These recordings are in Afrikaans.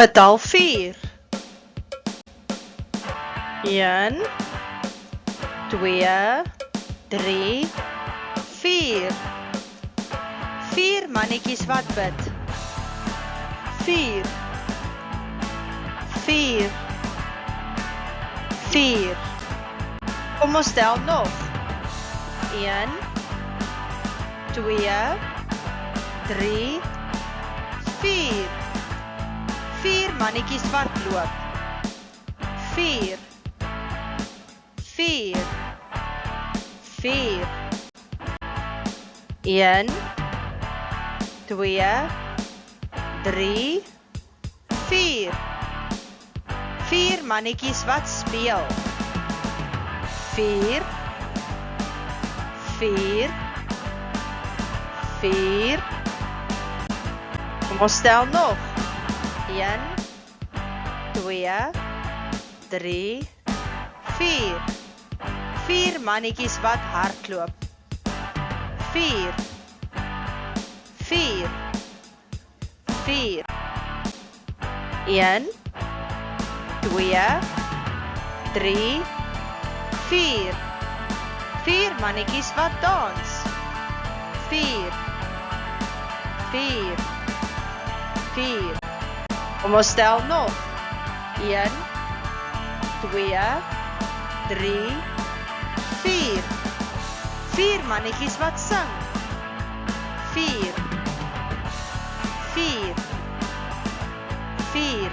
Getal 4. 1, 2, 3, 4. 4 mannetjies wat bid. 4, 4, 4. Kom ons tel nog. 1, 2, 3, 4. 4 mannetjies wat loop. 4, 4, 4. 1, 2, 3, 4. 4 mannetjies wat speel. 4, 4, 4. Kom ons tel nog. 1, 2, 3, 4. 4 mannetjies wat hardloop. 4, 4, 4. 1, 2, 3, 4. 4 mannetjies wat dans. 4, 4, 4. Kom ons tel nog. 1, 2, 3, 4. 4 mannetjies wat sing. 4, 4, 4.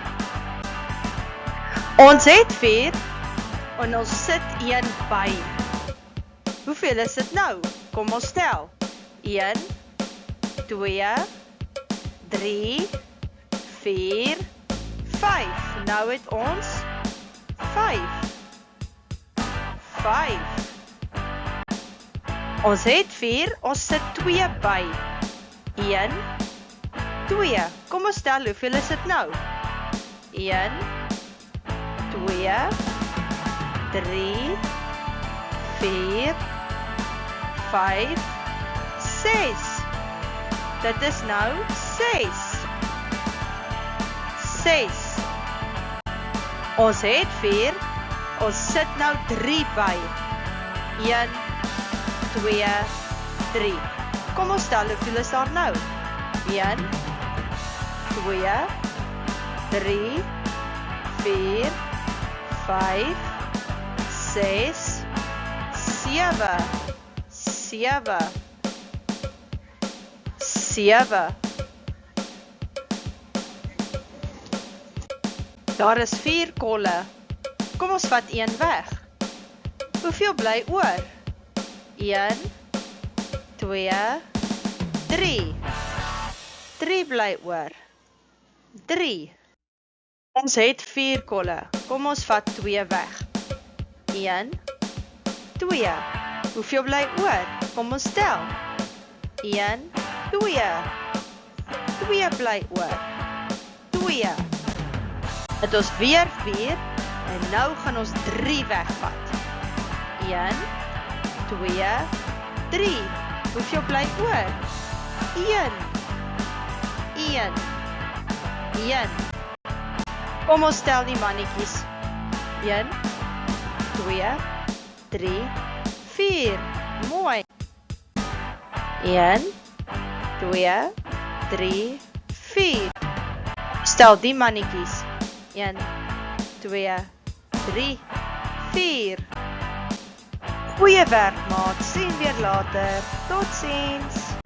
Ons het 4 en ons sit 1 by. Hoeveel is dit nou? Kom ons tel. 1, 2, 3, 4, 5. Nou het ons 5. 5. Ons het 4, ons sit 2 by. 1, 2. Kom ons tel, hoeveel is dit nou? 1, 2, 3, 4, 5, 6. Dit is nou 6. 6. Ons het 4, ons sit nou 3 by. 1, 2, 3. Kom ons tel, hoeveel is daar nou? 1, 2, 3, 4, 5, 6, 7. 7. 7. Daar is 4 kolle. Kom ons vat 1 weg. Hoeveel bly oor? 1, 2, 3. 3 bly oor. 3. Ons het 4 kolle. Kom ons vat 2 weg. 1, 2. Hoeveel bly oor? Kom ons tel. 1, 2. 2 bly oor. 2. Het ons weer 4 en nou gaan ons 3 wegvat. 1, 2, 3. Hoeveel bly oor? 1. 1. 1. Kom ons tel die mannetjies. 1, 2, 3, 4. Mooi. 1, 2, 3, 4. Stel die mannetjies. 1, 2, 3, 4. Goeie werk, maat. Sien weer later. Totsiens.